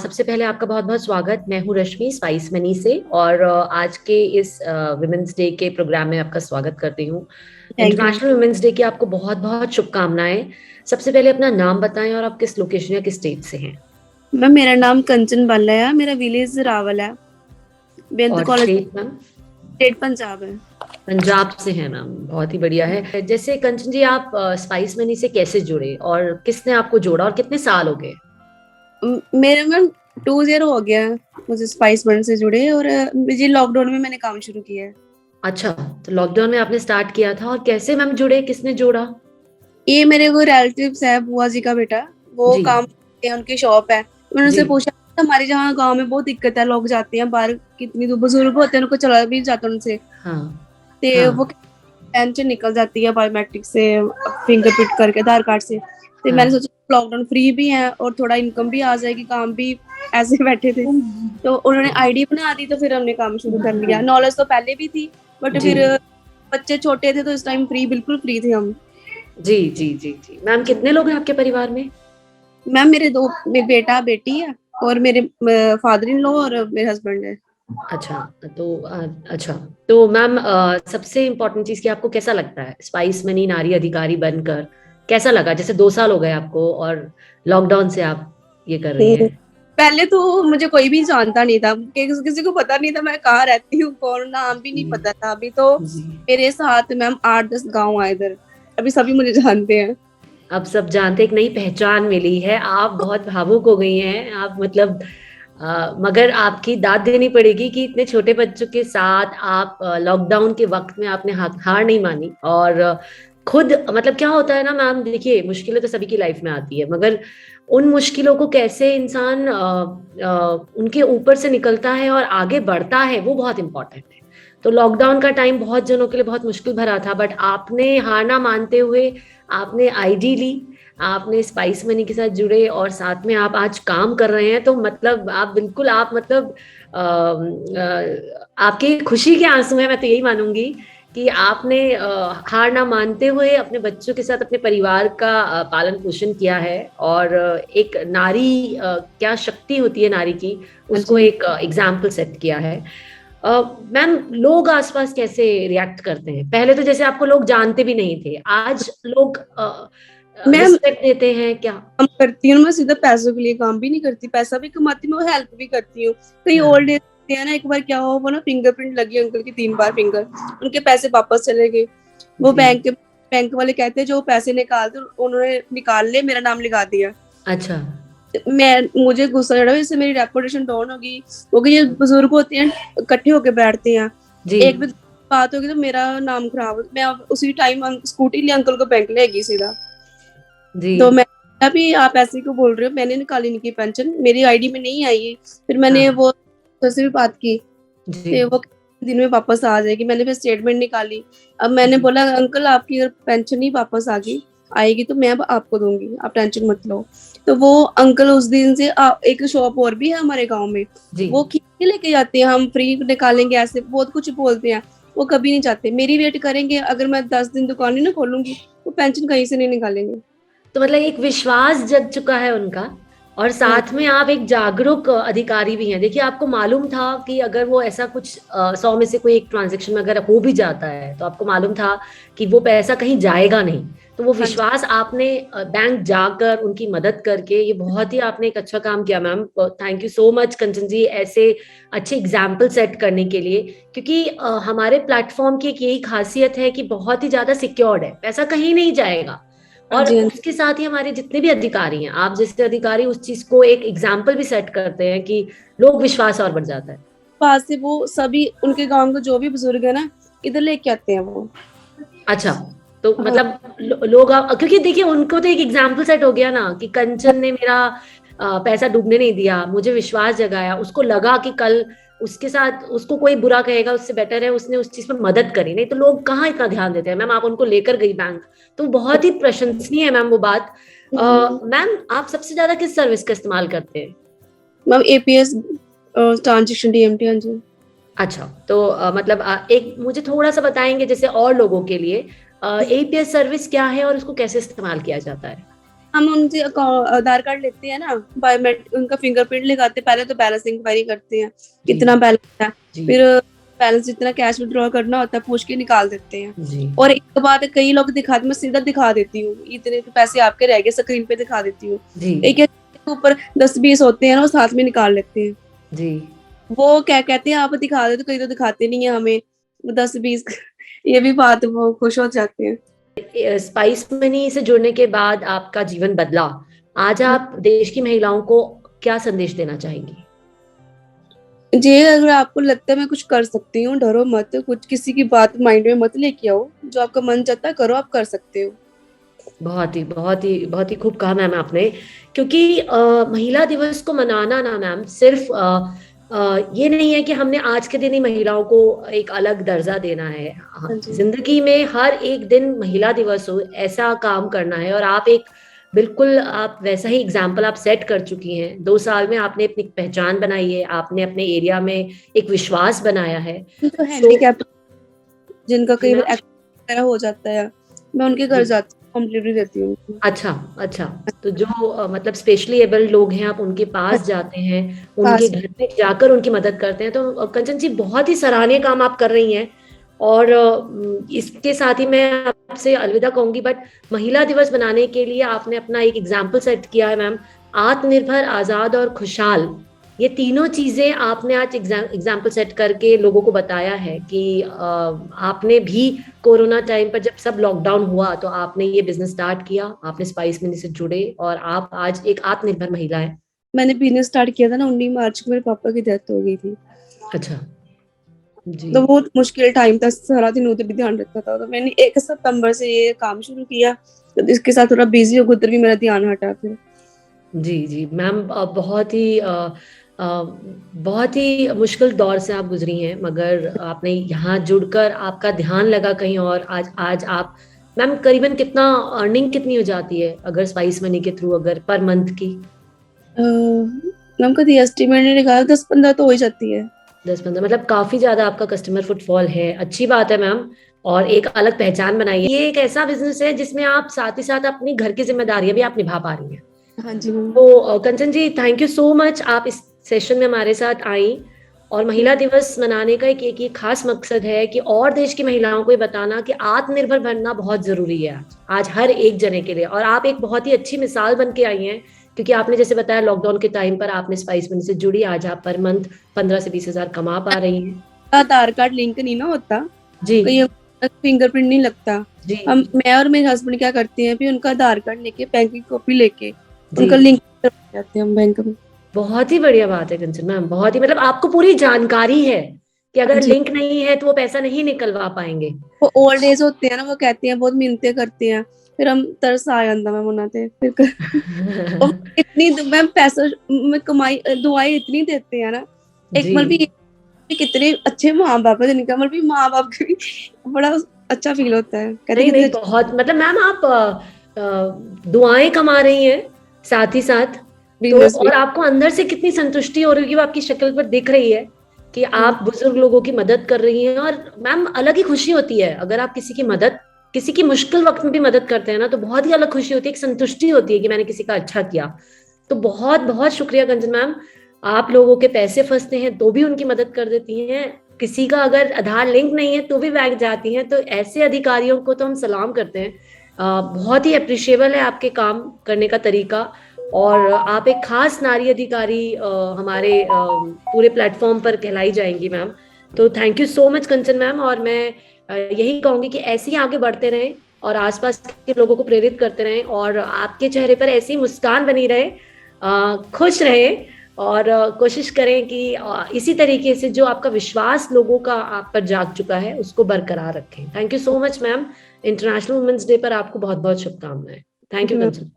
सबसे पहले आपका बहुत बहुत स्वागत। मैं हूँ रश्मि स्पाइस मनी से और आज के इस वुमेन्स डे के प्रोग्राम में आपका स्वागत करती हूँ। Thank you. International women's day की आपको बहुत बहुत शुभकामनाएं। सबसे पहले अपना नाम बताएं और आप किस लोकेशन या किस स्टेट से हैं। मैम मेरा नाम कंचन बाला है, मेरा विलेज रावल है। बेंत और college, state ma'am? State Punjab है। पंजाब से हैं मैम, बहुत ही बढ़िया है। जैसे कंचन जी, आप स्पाइस मनी से कैसे जुड़े और किसने आपको जोड़ा और कितने साल हो गए? मेरा मैम 2 ईयर हो गया है मुझे स्पाइस बर्न से जुड़े, और मुझे लॉकडाउन में मैंने काम शुरू किया है। अच्छा, तो लॉकडाउन में आपने स्टार्ट किया था और कैसे मैम जुड़े, किसने जोड़ा? ये मेरे वो रिलेटिव्स है, बुआ जी का बेटा, वो जी काम करते हैं, उनकी शॉप है। मैंने जी। उनसे पूछा, हमारे जहाँ गांव में बहुत दिक्कत है, लोग जाते हैं बाहर, कितनी दूर बुजुर्ग होते हैं, उनको चला भी नहीं जाता उनसे। हाँ ते वो हाँ पेंशन निकल जाती है बायोमेट्रिक से, फिंगरप्रिंट करके आधार कार्ड से। तो मैंने हाँ। सोचा लॉकडाउन फ्री भी है और थोड़ा इनकम भी आ जाएगी, काम भी ऐसे बैठे थे तो उन्होंने आईडी बना दी, तो फिर हमने काम शुरू कर लिया। नॉलेज तो पहले भी थी, बट जी फिर बच्चे छोटे थे तो इस टाइम फ्री, बिल्कुल फ्री थे हम। जी जी जी जी। मैम कितने लोग हैं आपके परिवार में? मैम मेरे बेटा बेटी है, और मेरे फादर इन लॉ और मेरे हस्बैंड है। अच्छा, तो अच्छा, तो मैम सबसे इम्पोर्टेंट चीज की आपको कैसा लगता है स्पाइस मनी नारी अधिकारी बनकर? कैसा लगा? जैसे 2 साल हो गए आपको और लॉकडाउन से आप ये कर रही हम्म। हैं। पहले तो मुझे कोई भी जानता नहीं था, किसी को पता नहीं था मैं कहाँ रहती हूँ, कौन, नाम भी नहीं जी पता था। अभी तो जी। मेरे साथ मैम 8-10 गांव आए इधर, अभी सभी मुझे जानते हैं। अब सब जानते, एक नई पहचान मिली है। आप बहुत भावुक हो गई हैं आप, मतलब मगर आपकी दाद देनी पड़ेगी कि इतने छोटे बच्चों के साथ आप लॉकडाउन के वक्त में आपने हार नहीं मानी और खुद, मतलब क्या होता है ना मैम, देखिए मुश्किलें तो सभी की लाइफ में आती है, मगर उन मुश्किलों को कैसे इंसान उनके ऊपर से निकलता है और आगे बढ़ता है, वो बहुत इंपॉर्टेंट है। तो लॉकडाउन का टाइम बहुत जनों के लिए बहुत मुश्किल भरा था, बट आपने हार ना मानते हुए आपने आईडी ली, आपने स्पाइस मनी के साथ जुड़े और साथ में आप आज काम कर रहे हैं। तो मतलब आप बिल्कुल, आप मतलब आपकी खुशी के आंसू हैं, मैं तो यही मानूंगी कि आपने हार ना मानते हुए अपने बच्चों के साथ अपने परिवार का पालन पोषण किया है और एक नारी, क्या शक्ति होती है नारी की, हाँ उसको जी। एक एग्जाम्पल सेट किया है। मैम लोग आसपास कैसे रिएक्ट करते हैं? पहले तो जैसे आपको लोग जानते भी नहीं थे, आज लोग मैम रिस्पेक्ट देते हैं क्या? काम करती हूँ, मैं सीधा पैसों के लिए काम भी नहीं करती, पैसा भी कमाती हूँ, हेल्प भी करती हूँ। कई ओल्ड हाँ एज है ना, एक बार क्या हुआ, वो ना फिंगरप्रिंट लगी अंकल की 3 बार फिंगर, उनके पैसे वापस चले गए। वो जी। बैंक वाले कहते हैं जो पैसे निकालते, उन्होंने निकाल ले, मेरा नाम लिखा दिया। अच्छा। मुझे गुस्सा चढ़ा, इससे मेरी रेपुटेशन डाउन होगी। वो कि ये बुजुर्ग होते हैं, इकट्ठे होके बैठते हैं, जी एक भी बात होगी तो मेरा नाम खराब हो। मैं अब उसी टाइम स्कूटी ले अंकल को बैंक ले गई सीधा। जी तो मैं अभी, आप ऐसे क्यों बोल रहे हो, मैंने निकाली इनकी पेंशन, मेरी आईडी में नहीं आई है। फिर मैंने हाँ वो सर से भी बात की, जी तो वो दिन में वापस आ जाएगी। मैंने फिर स्टेटमेंट निकाली। अब मैंने जी। बोला अंकल आपकी अगर पेंशन नहीं वापस आ गई, आएगी तो मैं अब आपको दूंगी, आप टेंशन मत लो। तो वो अंकल उस दिन से एक शॉप और भी है हमारे गांव में, जी। वो खींच लेके जाते हैं, हम फ्री निकालेंगे, ऐसे बहुत कुछ बोलते हैं। वो कभी नहीं चाहते मेरी वेट करेंगे, अगर मैं 10 दिन दुकान नहीं ना खोलूंगी, वो पेंशन कहीं से नहीं निकालेंगे। तो मतलब एक विश्वास जग चुका है उनका, और हाँ साथ में आप एक जागरूक अधिकारी भी हैं। देखिए आपको मालूम था कि अगर वो ऐसा कुछ 100 में से कोई एक ट्रांजेक्शन में अगर हो भी जाता है, तो आपको मालूम था कि वो पैसा कहीं जाएगा नहीं। तो वो हाँ जी। विश्वास आपने बैंक जाकर उनकी मदद करके, ये बहुत ही आपने एक अच्छा काम किया ma'am. Thank you so much Kanchan ji, ऐसे अच्छे एग्जाम्पल सेट करने के लिए। क्योंकि हमारे प्लेटफॉर्म की एक यही खासियत है कि बहुत ही ज्यादा सिक्योर्ड है, पैसा कहीं नहीं जाएगा। हाँ और जी। हाँ जी। उसके साथ ही हमारे जितने भी अधिकारी हैं, आप जैसे अधिकारी उस चीज को एक एग्जाम्पल भी सेट करते हैं कि लोग विश्वास और बढ़ जाता है। पास से वो सभी उनके गांव के जो भी बुजुर्ग है ना, इधर लेके आते हैं वो। अच्छा, तो हाँ मतलब लोग क्योंकि देखिए उनको तो एक एग्जाम्पल सेट हो गया ना कि कंचन ने मेरा पैसा डूबने नहीं दिया, मुझे विश्वास जगाया, उसको लगा कि कल उसके साथ उसको कोई बुरा कहेगा उससे बेटर है उसने उस चीज में मदद करी। नहीं तो लोग कहाँ इतना ध्यान देते हैं। मैम आप उनको लेकर गई बैंक, तो बहुत ही प्रशंसनीय है मैम वो बात। मैम आप सबसे ज्यादा किस सर्विस का इस्तेमाल करते हैं? Ma'am APS transaction DMT. हाँ जी। अच्छा, तो मतलब एक मुझे थोड़ा सा बताएंगे जैसे और लोगों के लिए एपीएस सर्विस क्या है और उसको कैसे इस्तेमाल किया जाता है? हम उनसे आधार कार्ड लेते हैं ना, बायोमेट्रिक उनका फिंगरप्रिंट लगाते हैं, पहले तो बैलेंस इंक्वायरी करते हैं जी कितना बैलेंस है, जी फिर बैलेंस जितना कैश विड्रॉ करना होता है पूछ के निकाल देते हैं। जी और एक बात कई लोग दिखाते, मैं सीधा दिखा देती हूँ इतने तो पैसे आपके रह गए, स्क्रीन पे दिखा देती हूँ। जी एक एक ऊपर 10-20 होते हैं ना, वो साथ में निकाल लेते हैं। जी। वो क्या कहते हैं, आप दिखा दे, तो कई तो दिखाते नहीं है हमें 10-20 ये भी बात, वो खुश हो जाते हैं। स्पाइस मनी से जुड़ने के बाद आपका जीवन बदला। आज आप देश की महिलाओं को क्या संदेश देना चाहेंगी? जी, अगर आपको लगता है मैं कुछ कर सकती हूँ, डरो मत, कुछ किसी की बात माइंड में मत लेके आओ, जो आपका मन चाहता है करो, आप कर सकते हो। बहुत ही खूब कहा मैम आपने। क्योंकि महिला दिवस को मनाना ना मैम सिर्फ ये नहीं है कि हमने आज के दिन ही महिलाओं को एक अलग दर्जा देना है। हाँ जी। जिंदगी में हर एक दिन महिला दिवस हो ऐसा काम करना है। और आप एक बिल्कुल आप वैसा ही एग्जाम्पल आप सेट कर चुकी हैं। 2 साल में आपने अपनी पहचान बनाई है, आपने अपने एरिया में एक विश्वास बनाया है। जो तो हैंडीकैप, जिनका जी कई बार मैम। एक्सीडेंट वगैरह हो जाता है, मैं उनके घर जी। जाती हूँ, होम डिलीवरी देती हूँ उनको। अच्छा अच्छा। तो जो मतलब स्पेशली एबल्ड लोग हैं आप उनके हाँ, पास जाते हैं, उनके पास। घर पे जाकर उनकी मदद करते हैं। तो कंचन जी बहुत ही सराहनीय काम आप कर रही हैं। और इसके साथ ही मैं आपसे अलविदा कहूंगी। बट महिला दिवस बनाने के लिए आपने अपना एक एग्जाम्पल सेट किया है मैम। आत्मनिर्भर, आजाद और खुशहाल, ये तीनों चीजें आपने आज एग्जाम्पल सेट करके लोगों को बताया है कि आपने भी कोरोना टाइम पर जब सब लॉकडाउन हुआ तो आपने ये बिजनेस स्टार्ट किया, आपने स्पाइस मिनी से जुड़े और आप आज एक आत्मनिर्भर महिला है। मैंने बिजनेस स्टार्ट किया था ना 19 मार्च को, मेरे पापा की डेथ हो गई थी। अच्छा। जी तो बहुत मुश्किल टाइम था, सारा दिन उधर भी ध्यान रखता था, तो मैंने 1 सितंबर से ये काम शुरू किया। तो इसके साथ थोड़ा बिजी हो गई, उधर भी मेरा ध्यान हटा फिर। जी जी मैम। बहुत ही मुश्किल दौर से आप गुजरी हैं, मगर आपने यहाँ जुड़कर आपका ध्यान लगा कहीं और। आज आज आप मैम करीबन कितना अर्निंग कितनी हो जाती है अगर स्पाइस मनी के थ्रू, अगर पर मंथ की? मैम कभी एस्टिमेट नहीं निकाला, 10-15 तो हो ही जाती है। 10-15 मतलब काफी ज्यादा आपका कस्टमर फुटफॉल है। अच्छी बात है मैम। और एक अलग पहचान बनाई है। ये एक ऐसा बिजनेस है जिसमें आप साथ ही साथ अपनी घर की जिम्मेदारियां भी आप निभा पा रही हैं। हाँ जी मैम। तो कंचन जी थैंक यू सो मच, आप इस सेशन में हमारे साथ आई। और महिला दिवस मनाने का एक ये खास मकसद है कि और देश की महिलाओं को ये बताना कि आत्मनिर्भर बनना बहुत जरूरी है आज हर एक जने के लिए। और आप एक बहुत ही अच्छी मिसाल बन के आई हैं। क्योंकि आपने जैसे बताया लॉकडाउन के टाइम पर आपने स्पाइस मनी से जुड़ी, आज आप पर मंथ 15 से 20 हजार कमा पा रही हैं। आधार कार्ड लिंक नहीं ना होता, जी कहीं फिंगरप्रिंट नहीं लगता। जी हम, मैं और मेरे हस्बैंड क्या करते हैं, फिर उनका आधार कार्ड लेके, बैंक की कॉपी लेके जी। उनका लिंक करवा जाते हैं हम बैंक में। बहुत ही बढ़िया बात है कंचन मैम। बहुत ही मतलब आपको पूरी जानकारी है कि हाँ अगर जी। लिंक नहीं है तो वो पैसा नहीं निकलवा पाएंगे। वो ओल्ड एज होते हैं ना, वो कहते हैं, बहुत मिन्नतें करते हैं, फिर हम तरस आ जाता मैं मनाते फिर और इतनी मैम पैसा में कमाई, दुआएं इतनी देते हैं ना। एक जी। मतलब भी कितने अच्छे माँ बाप है जिनका, मतलब भी माँ बाप के भी बड़ा अच्छा फील होता है, कहते नहीं कितने नहीं बहुत मतलब मैम आप दुआएं कमा रही हैं साथ ही साथ। तो बिजनेस भी। और आपको अंदर से कितनी संतुष्टि हो रही होगी वो आपकी शक्ल पर दिख रही है कि आप बुजुर्ग लोगों की मदद कर रही हैं। और मैम अलग ही खुशी होती है अगर आप किसी की मदद, किसी की मुश्किल वक्त में भी मदद करते हैं ना, तो बहुत ही अलग खुशी होती है, एक संतुष्टि होती है कि मैंने किसी का अच्छा किया। तो बहुत बहुत शुक्रिया कंचन मैम। आप लोगों के पैसे फंसते हैं तो भी उनकी मदद कर देती हैं। किसी का अगर आधार लिंक नहीं है तो भी बैंक जाती हैं। तो ऐसे अधिकारियों को तो हम सलाम करते हैं। बहुत ही अप्रिशिएबल है आपके काम करने का तरीका। और आप एक खास नारी अधिकारी हमारे पूरे प्लेटफॉर्म पर कहलाई जाएंगी मैम। तो thank you so much Kanchan ma'am. और मैं यही कहूंगी कि ऐसे ही आगे बढ़ते रहें और आसपास के लोगों को प्रेरित करते रहें और आपके चेहरे पर ऐसी मुस्कान बनी रहे, खुश रहे। और कोशिश करें कि इसी तरीके से जो आपका विश्वास लोगों का आप पर जाग चुका है उसको बरकरार रखें। Thank you so much ma'am. International women's day पर आपको बहुत बहुत शुभकामनाएं। Thank you ma'am. कंचन।